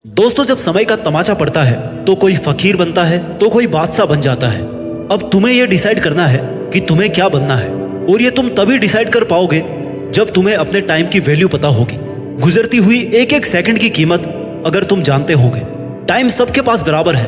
दोस्तों, जब समय का तमाचा पड़ता है तो कोई फकीर बनता है तो कोई बादशाह बन जाता है। अब तुम्हें यह डिसाइड करना है कि तुम्हें क्या बनना है, और ये तुम तभी डिसाइड कर पाओगे जब तुम्हें अपने टाइम की वैल्यू पता होगी। गुजरती हुई एक एक सेकंड की कीमत अगर तुम जानते होगे। टाइम सबके पास बराबर है।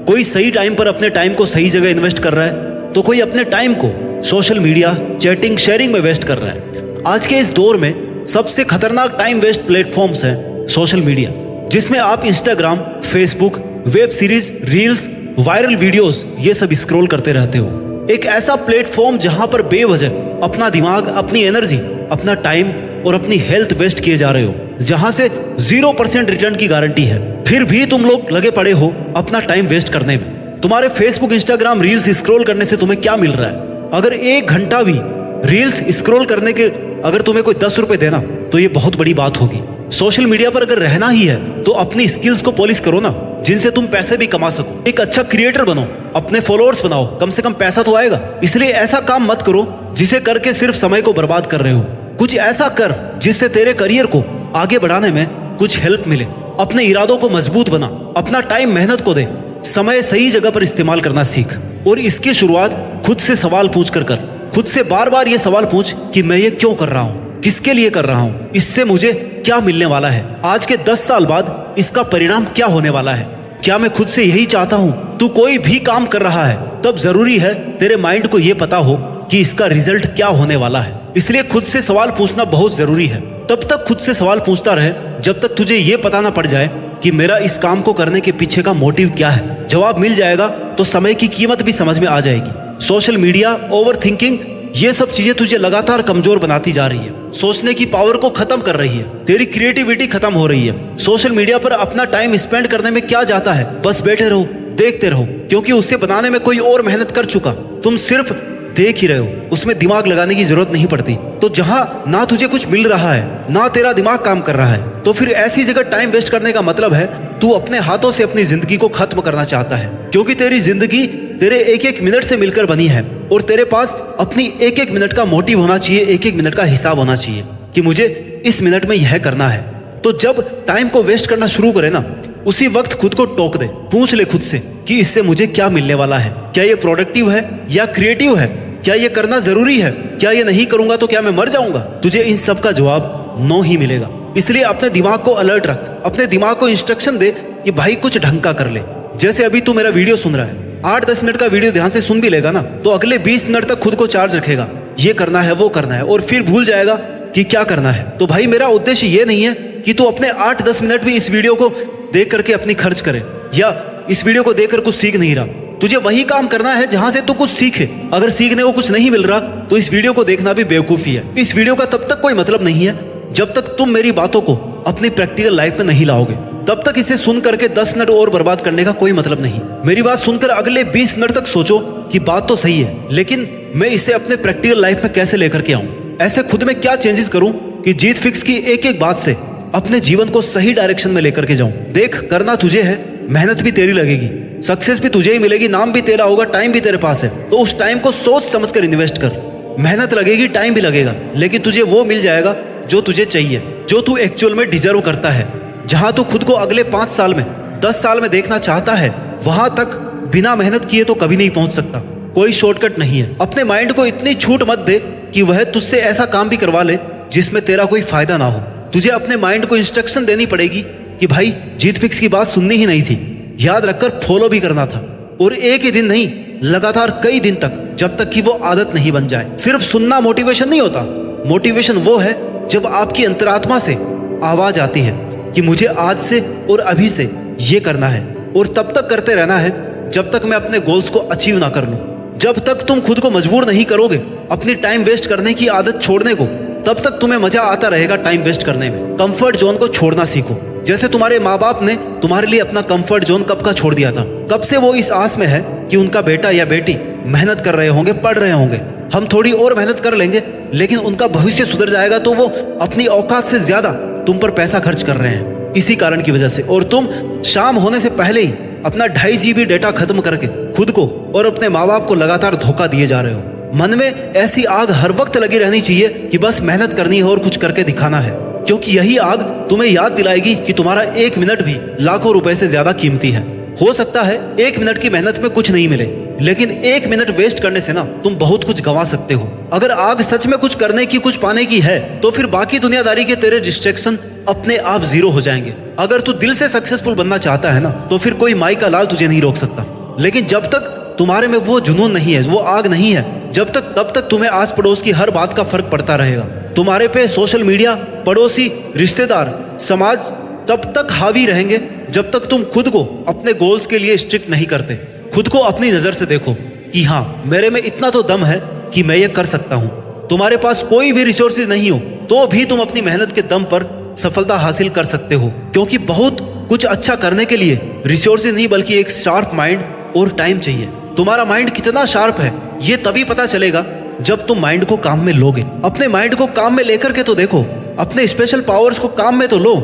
कोई सही टाइम पर अपने टाइम को सही जगह इन्वेस्ट कर रहा है तो कोई अपने टाइम को सोशल मीडिया, चैटिंग, शेयरिंग में वेस्ट कर रहा है। आज के इस दौर में सबसे खतरनाक टाइम वेस्ट प्लेटफॉर्म्स हैं सोशल मीडिया, जिसमें आप Instagram, Facebook, web series, reels, viral videos ये सब स्क्रॉल करते रहते हो। एक ऐसा प्लेटफॉर्म जहां पर बेवजह अपना दिमाग, अपनी एनर्जी, अपना टाइम और अपनी हेल्थ वेस्ट किए जा रहे हो, जहां से 0% रिटर्न की गारंटी है। फिर भी तुम लोग लगे पड़े हो अपना टाइम वेस्ट करने में। तुम्हारे फेसबुक, इंस्टाग्राम, रील्स स्क्रॉल करने से तुम्हें क्या मिल रहा है? अगर 1 घंटा भी रील्स स्क्रॉल करने के अगर तुम्हें कोई 10 रुपए देना तो ये बहुत बड़ी बात होगी। सोशल मीडिया पर अगर रहना ही है तो अपनी स्किल्स को पॉलिश करो ना, जिनसे तुम पैसे भी कमा सको। एक अच्छा क्रिएटर बनो, अपने फॉलोअर्स बनाओ, कम से कम पैसा तो आएगा। इसलिए ऐसा काम मत करो जिसे करके सिर्फ समय को बर्बाद कर रहे हो। कुछ ऐसा कर जिससे तेरे करियर को आगे बढ़ाने में कुछ हेल्प मिले। अपने इरादों को मजबूत बना, अपना टाइम मेहनत को दे, समय सही जगह पर इस्तेमाल करना सीख। और इसकी शुरुआत खुद से सवाल पूछ कर। खुद से बार बार ये सवाल पूछ कि मैं ये क्यों कर रहा हूँ, किसके लिए कर रहा हूँ, इससे मुझे क्या मिलने वाला है, आज के 10 साल बाद इसका परिणाम क्या होने वाला है। क्या मैं खुद से यही चाहता हूँ? तू कोई भी काम कर रहा है तब जरूरी है तेरे माइंड को ये पता हो कि इसका रिजल्ट क्या होने वाला है। इसलिए खुद से सवाल पूछना बहुत जरूरी है। तब तक खुद से सवाल पूछता रहे जब तक तुझे ये पता ना पड़ जाए कि मेरा इस काम को करने के पीछे का मोटिव क्या है। जवाब मिल जाएगा तो समय की कीमत भी समझ में आ जाएगी। सोशल मीडिया, ओवर थिंकिंग, ये सब चीजें तुझे लगातार कमजोर बनाती जा रही है। सोचने की पावर को खत्म कर रही है। तेरी क्रिएटिविटी खत्म हो रही है। सोशल मीडिया पर अपना टाइम स्पेंड करने में क्या जाता है? बस बैठे रहो, देखते रहो, क्योंकि उसे बनाने में कोई और मेहनत कर चुका। तुम सिर्फ देख ही रहे हो, उसमें दिमाग लगाने की जरूरत नहीं पड़ती। तो जहां ना तुझे कुछ मिल रहा है ना तेरा दिमाग काम कर रहा है, तो फिर ऐसी जगह टाइम वेस्ट करने का मतलब है तू अपने हाथों से अपनी जिंदगी को खत्म करना चाहता है। क्योंकि तेरी जिंदगी तेरे एक एक मिनट से मिलकर बनी है, और तेरे पास अपनी एक एक मिनट का मोटिव होना चाहिए, एक एक मिनट का हिसाब होना चाहिए कि मुझे इस मिनट में यह करना है। तो जब टाइम को वेस्ट करना शुरू करे ना, उसी वक्त खुद को टोक दे। पूछ ले खुद से कि इससे मुझे क्या मिलने वाला है। क्या ये प्रोडक्टिव है या क्रिएटिव है? क्या ये करना जरूरी है? क्या ये नहीं करूंगा तो क्या मैं मर जाऊंगा? तुझे इन सब का जवाब नो ही मिलेगा। इसलिए अपने दिमाग को अलर्ट रख, अपने दिमाग को इंस्ट्रक्शन दे कि भाई कुछ ढंग का कर ले। जैसे अभी तू मेरा वीडियो सुन रहा है, 8-10 मिनट का वीडियो ध्यान से सुन भी लेगा ना, तो अगले 20 मिनट तक खुद को चार्ज रखेगा। ये करना है, वो करना है, और फिर भूल जाएगा कि क्या करना है। तो भाई मेरा उद्देश्य ये नहीं है कि तू अपने 8-10 मिनट भी इस वीडियो को देख करके अपनी खर्च करे, या इस वीडियो को देखकर कुछ सीख नहीं रहा। तुझे वही काम करना है जहां से तू कुछ सीखे। अगर सीखने को कुछ नहीं मिल रहा तो इस वीडियो को देखना भी बेवकूफी है। इस वीडियो का तब तक कोई मतलब नहीं है जब तक तुम मेरी बातों को अपनी प्रैक्टिकल लाइफ में नहीं लाओगे। तब तक इसे सुन करके 10 मिनट और बर्बाद करने का कोई मतलब नहीं। मेरी बात सुनकर अगले 20 मिनट तक सोचो कि बात तो सही है, लेकिन मैं इसे अपने प्रैक्टिकल लाइफ में कैसे लेकर के आऊं? ऐसे खुद में क्या चेंजेस करूं कि जीत फिक्स की एक एक बात से अपने जीवन को सही डायरेक्शन में लेकर के जाऊं। देख, करना तुझे है, मेहनत भी तेरी लगेगी, सक्सेस भी तुझे ही मिलेगी, नाम भी तेरा होगा, टाइम भी तेरे पास है। तो उस टाइम को सोच समझ कर इन्वेस्ट कर। मेहनत लगेगी, टाइम भी लगेगा, लेकिन तुझे वो मिल जाएगा जो तुझे चाहिए, जो तू एक्चुअल में डिजर्व करता है। जहां तू खुद को अगले 5 साल में, 10 साल में देखना चाहता है, वहां तक बिना मेहनत किए तो कभी नहीं पहुंच सकता। कोई शॉर्टकट नहीं है। अपने माइंड को इतनी छूट मत दे कि वह तुझसे ऐसा काम भी करवा ले जिसमें तेरा कोई फायदा ना हो। तुझे अपने माइंड को इंस्ट्रक्शन देनी पड़ेगी कि भाई जीत फिक्स की बात सुननी ही नहीं थी, याद रखकर फॉलो भी करना था। और एक ही दिन नहीं, लगातार कई दिन तक, जब तक कि वो आदत नहीं बन जाए। सिर्फ सुनना मोटिवेशन नहीं होता। मोटिवेशन वो है जब आपकी अंतरात्मा से आवाज आती है कि मुझे आज से और अभी से ये करना है, और तब तक करते रहना है जब तक मैं अपने गोल्स को अचीव ना कर लूं। जब तक तुम खुद को मजबूर नहीं करोगे अपनी टाइम वेस्ट करने की आदत छोड़ने को, तब तक तुम्हें मजा आता रहेगा टाइम वेस्ट करने में। कंफर्ट जोन को छोड़ना सीखो। जैसे तुम्हारे माँ बाप ने तुम्हारे लिए अपना कंफर्ट जोन कब का छोड़ दिया था। कब से वो इस आस में है कि उनका बेटा या बेटी मेहनत कर रहे होंगे, पढ़ रहे होंगे। हम थोड़ी और मेहनत कर लेंगे, लेकिन उनका भविष्य सुधर जाएगा तो वो अपनी औकात से ज्यादा तुम पर पैसा खर्च कर रहे हैं, इसी कारण की वजह से। और तुम शाम होने से पहले ही अपना 2.5 GB डेटा खत्म करके खुद को और अपने माँ बाप को लगातार धोखा दिए जा रहे हो। मन में ऐसी आग हर वक्त लगी रहनी चाहिए कि बस मेहनत करनी है और कुछ करके दिखाना है। क्योंकि यही आग तुम्हें याद दिलाएगी कि तुम्हारा 1 मिनट भी लाखों रुपए से ज्यादा कीमती है। हो सकता है 1 मिनट की मेहनत में कुछ नहीं मिले, लेकिन 1 मिनट वेस्ट करने से ना तुम बहुत कुछ गंवा सकते हो। अगर आग सच में कुछ करने की, कुछ पाने की है, तो फिर बाकी दुनियादारी के तेरे डिस्ट्रैक्शन अपने आप जीरो हो जाएंगे। अगर तू दिल से सक्सेसफुल बनना चाहता है ना, तो फिर कोई माई का लाल तुझे नहीं रोक सकता। लेकिन जब तक तुम्हारे में वो जुनून नहीं है, वो आग नहीं है, तब तक तुम्हें आस पड़ोस की हर बात का फर्क पड़ता रहेगा। तुम्हारे पे सोशल मीडिया, पड़ोसी, रिश्तेदार, समाज तब तक हावी रहेंगे जब तक तुम खुद को अपने गोल्स के लिए स्ट्रिक्ट नहीं करते। खुद को अपनी नजर से देखो कि हाँ, मेरे में इतना तो दम है कि मैं ये कर सकता हूँ। तुम्हारे पास कोई भी रिसोर्सेज नहीं हो तो भी तुम अपनी मेहनत के दम पर सफलता हासिल कर सकते हो, क्योंकि बहुत कुछ अच्छा करने के लिए रिसोर्सेज नहीं बल्कि एक शार्प माइंड और टाइम चाहिए। तुम्हारा माइंड कितना शार्प है ये तभी पता चलेगा जब तुम माइंड को काम में लोगे। अपने माइंड को काम में लेकर के तो देखो, अपने स्पेशल पावर्स को काम में तो लो।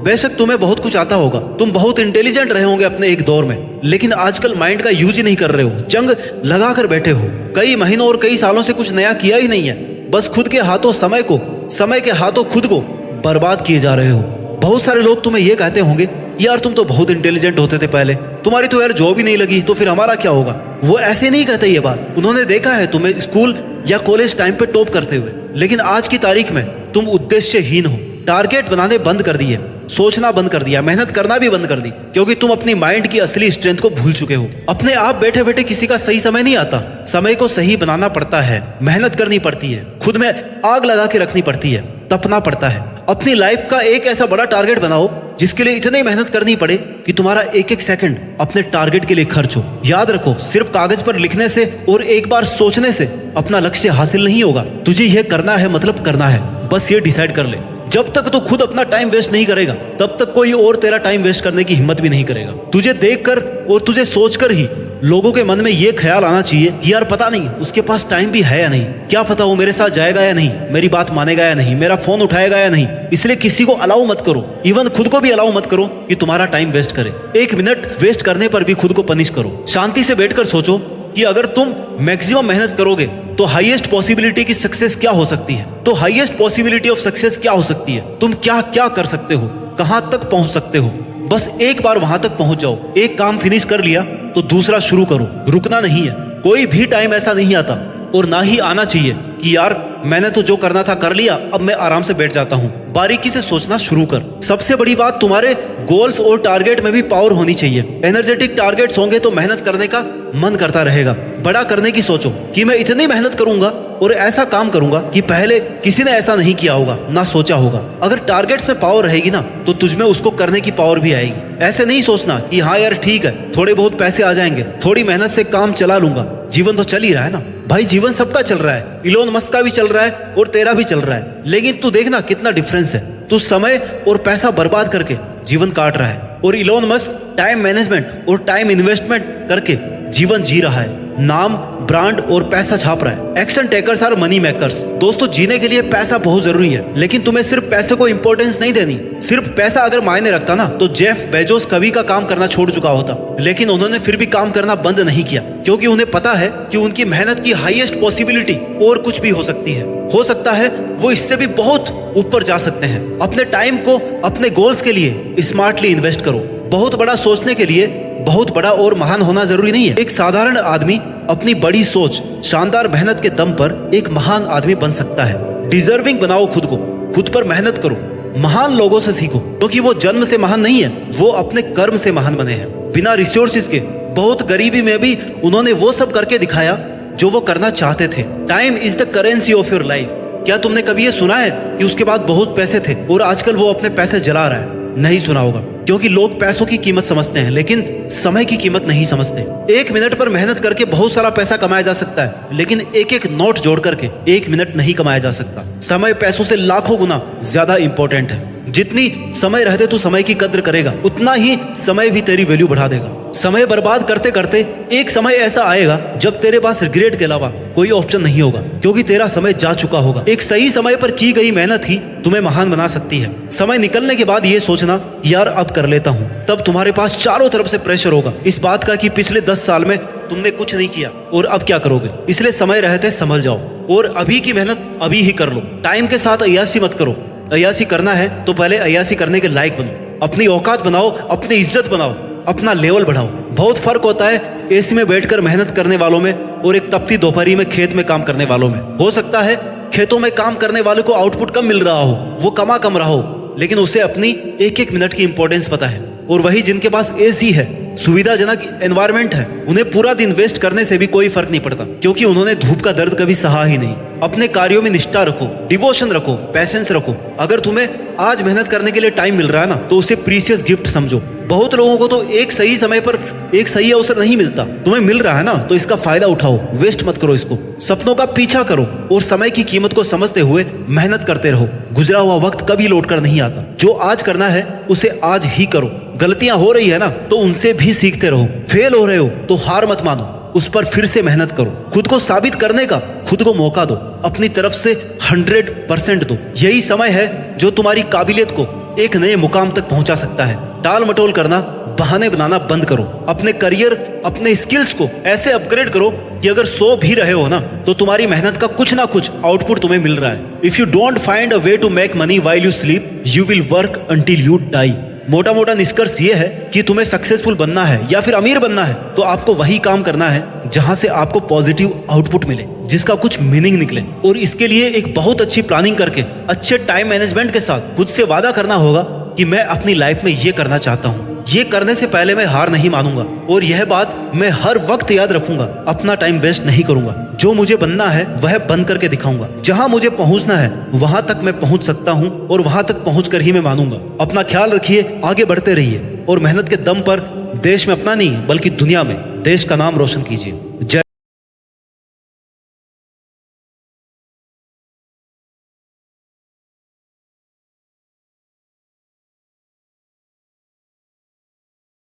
बेशक तुम्हें बहुत कुछ आता होगा, तुम बहुत इंटेलिजेंट रहे होंगे अपने एक दौर में, लेकिन आजकल माइंड का यूज ही नहीं कर रहे हो, जंग लगा कर बैठे हो। कई महीनों और कई सालों से कुछ नया किया ही नहीं है, बस खुद के हाथों समय के हाथों खुद को बर्बाद किए जा रहे हो। बहुत सारे लोग तुम्हें ये कहते होंगे, यार तुम तो बहुत इंटेलिजेंट होते थे पहले, तुम्हारी तो यार जॉब ही नहीं लगी, तो फिर हमारा क्या होगा। वो ऐसे नहीं कहते ये बात, उन्होंने देखा है तुम्हें स्कूल या कॉलेज टाइम पे टॉप करते हुए, लेकिन आज की तारीख में तुम उद्देश्यहीन हो। टारगेट बनाने बंद कर दिए, सोचना बंद कर दिया, मेहनत करना भी बंद कर दी, क्योंकि तुम अपनी माइंड की असली स्ट्रेंथ को भूल चुके हो। अपने आप बैठे बैठे किसी का सही समय नहीं आता, समय को सही बनाना पड़ता है, मेहनत करनी पड़ती है, खुद में आग लगा के रखनी पड़ती है, तपना पड़ता है। अपनी लाइफ का एक ऐसा बड़ा टारगेट बनाओ जिसके लिए इतनी मेहनत करनी पड़े कि तुम्हारा एक एक सेकंड अपने टारगेट के लिए खर्च हो। याद रखो, सिर्फ कागज पर लिखने से और एक बार सोचने से अपना लक्ष्य हासिल नहीं होगा। तुझे यह करना है, मतलब करना है, बस ये डिसाइड कर ले। जब तक तू खुद अपना टाइम वेस्ट नहीं करेगा, तब तक कोई और तेरा टाइम वेस्ट करने की हिम्मत भी नहीं करेगा। तुझे देखकर और तुझे सोचकर ही लोगों के मन में ये ख्याल आना चाहिए कि यार पता नहीं उसके पास टाइम भी है या नहीं, क्या पता वो मेरे साथ जाएगा या नहीं, मेरी बात मानेगा या नहीं, मेरा फोन उठाएगा या नहीं। इसलिए किसी को अलाउ मत करो, इवन खुद को भी अलाउ मत करो कि तुम्हारा टाइम वेस्ट करे। 1 मिनट वेस्ट करने पर भी खुद को पनिश करो। शांति से बैठकर सोचो कि अगर तुम मैक्सिमम मेहनत करोगे तो हाईएस्ट पॉसिबिलिटी की सक्सेस क्या हो सकती है, तो हाईएस्ट पॉसिबिलिटी ऑफ सक्सेस क्या हो सकती है, तुम क्या क्या कर सकते हो, कहां तक पहुंच सकते हो। बस एक बार वहां तक पहुंच जाओ। एक काम फिनिश कर लिया तो दूसरा शुरू करो, रुकना नहीं है। कोई भी टाइम ऐसा नहीं आता और ना ही आना चाहिए कि यार मैंने तो जो करना था कर लिया, अब मैं आराम से बैठ जाता हूँ। बारीकी से सोचना शुरू कर। सबसे बड़ी बात, तुम्हारे गोल्स और टारगेट में भी पावर होनी चाहिए। एनर्जेटिक टारगेट्स होंगे तो मेहनत करने का मन करता रहेगा। बड़ा करने की सोचो कि मैं इतनी मेहनत करूंगा और ऐसा काम करूंगा कि पहले किसी ने ऐसा नहीं किया होगा, ना सोचा होगा। अगर टारगेट्स में पावर रहेगी ना, तो तुझमें उसको करने की पावर भी आएगी। ऐसे नहीं सोचना कि हाँ यार ठीक है, थोड़े बहुत पैसे आ जाएंगे, थोड़ी मेहनत से काम चला लूंगा, जीवन तो चल ही रहा है ना। भाई जीवन सबका चल रहा है, इलोन मस्क का भी चल रहा है और तेरा भी चल रहा है, लेकिन तू देखना कितना डिफरेंस है। तू समय और पैसा बर्बाद करके जीवन काट रहा है और इलोन मस्क टाइम मैनेजमेंट और टाइम इन्वेस्टमेंट करके जीवन जी रहा है, नाम, ब्रांड और पैसा छाप रहा है। Action takers are money makers. दोस्तों, जीने के लिए पैसा बहुत जरूरी है, लेकिन तुम्हें सिर्फ पैसे को इंपॉर्टेंस नहीं देनी। सिर्फ पैसा अगर मायने रखता ना, तो जेफ बेजोस कभी का काम करना छोड़ चुका होता, लेकिन उन्होंने फिर भी काम करना बंद नहीं किया, क्योंकि उन्हें पता है कि उनकी मेहनत की हाईएस्ट पॉसिबिलिटी और कुछ भी हो सकती है। हो सकता है वो इससे भी बहुत ऊपर जा सकते हैं। अपने टाइम को अपने गोल्स के लिए स्मार्टली इन्वेस्ट करो। बहुत बड़ा सोचने के लिए बहुत बड़ा और महान होना जरूरी नहीं है। एक साधारण आदमी अपनी बड़ी सोच, शानदार मेहनत के दम पर एक महान आदमी बन सकता है। डिजर्विंग बनाओ खुद को, खुद पर मेहनत करो। महान लोगों से सीखो, क्योंकि वो जन्म से महान नहीं है, वो अपने कर्म से महान बने हैं। बिना रिसोर्सेज के, बहुत गरीबी में भी उन्होंने वो सब करके दिखाया जो वो करना चाहते थे। Time is the currency of your life. क्या तुमने कभी ये सुना है कि उसके बाद बहुत पैसे थे और आजकल वो अपने पैसे जला रहा है? नहीं सुना होगा, क्योंकि लोग पैसों की कीमत समझते हैं, लेकिन समय की कीमत नहीं समझते। 1 मिनट पर मेहनत करके बहुत सारा पैसा कमाया जा सकता है, लेकिन एक एक नोट जोड़ करके 1 मिनट नहीं कमाया जा सकता। समय पैसों से लाखों गुना ज्यादा इंपॉर्टेंट है। जितनी समय रहते तू समय की कद्र करेगा, उतना ही समय भी तेरी वैल्यू बढ़ा देगा। समय बर्बाद करते करते एक समय ऐसा आएगा जब तेरे पास रिग्रेट के अलावा कोई ऑप्शन नहीं होगा, क्योंकि तेरा समय जा चुका होगा। एक सही समय पर की गई मेहनत ही तुम्हें महान बना सकती है। समय निकलने के बाद ये सोचना, यार अब कर लेता हूँ, तब तुम्हारे पास चारों तरफ से प्रेशर होगा इस बात का कि पिछले 10 साल में तुमने कुछ नहीं किया और अब क्या करोगे। इसलिए समय रहते संभल जाओ और अभी की मेहनत अभी ही कर लो। टाइम के साथ अय्याशी मत करो। अय्यासी करना है तो पहले अय्यासी करने के लायक बनो, अपनी औकात बनाओ, अपनी इज्जत बनाओ, अपना लेवल बढ़ाओ। बहुत फर्क होता है एसी में बैठकर मेहनत करने वालों में और एक तपती दोपहरी में खेत में काम करने वालों में। हो सकता है खेतों में काम करने वाले को आउटपुट कम मिल रहा हो, वो कमा कम रहा हो, लेकिन उसे अपनी एक एक मिनट की इंपॉर्टेंस पता है। और वही जिनके पास एसी है, सुविधाजनक एनवायरनमेंट है, उन्हें पूरा दिन वेस्ट करने से भी कोई फर्क नहीं पड़ता, क्योंकि उन्होंने धूप का दर्द कभी सहा ही नहीं। अपने कार्यों में निष्ठा रखो, डिवोशन रखो, पैशंस रखो। अगर तुम्हें आज मेहनत करने के लिए टाइम मिल रहा है ना, तो उसे प्रीशियस गिफ्ट समझो। बहुत लोगों को तो एक सही समय पर एक सही अवसर नहीं मिलता, तुम्हें मिल रहा है ना, तो इसका फायदा उठाओ, वेस्ट मत करो इसको। सपनों का पीछा करो और समय की कीमत को समझते हुए मेहनत करते रहो। गुजरा हुआ वक्त कभी लौट कर नहीं आता। जो आज करना है उसे आज ही करो। गलतियां हो रही है ना, तो उनसे भी सीखते रहो। फेल हो रहे हो तो हार मत मानो, उस पर फिर से मेहनत करो। खुद को साबित करने का खुद को मौका दो, अपनी तरफ से 100% दो। यही समय है जो तुम्हारी काबिलियत को एक नए मुकाम तक पहुंचा सकता है। टाल मटोल करना, बहाने बनाना बंद करो। अपने करियर, अपने स्किल्स को ऐसे अपग्रेड करो कि अगर सो भी रहे हो ना, तो तुम्हारी मेहनत का कुछ ना कुछ आउटपुट तुम्हें मिल रहा है। If you don't find a way to make money while you sleep, you will work until you die. मोटा मोटा निष्कर्ष ये है कि तुम्हें सक्सेसफुल बनना है या फिर अमीर बनना है, तो आपको वही काम करना है जहां से आपको पॉजिटिव आउटपुट मिले, जिसका कुछ मीनिंग निकले। और इसके लिए एक बहुत अच्छी प्लानिंग करके, अच्छे टाइम मैनेजमेंट के साथ खुद से वादा करना होगा कि मैं अपनी लाइफ में ये करना चाहता हूँ। ये करने से पहले मैं हार नहीं मानूंगा, और यह बात मैं हर वक्त याद रखूंगा। अपना टाइम वेस्ट नहीं करूंगा। जो मुझे बनना है वह बन करके दिखाऊंगा। जहां मुझे पहुंचना है वहां तक मैं पहुंच सकता हूं, और वहां तक पहुंचकर ही मैं मानूंगा। अपना ख्याल रखिए, आगे बढ़ते रहिए, और मेहनत के दम पर देश में अपना नहीं बल्कि दुनिया में देश का नाम रोशन कीजिए।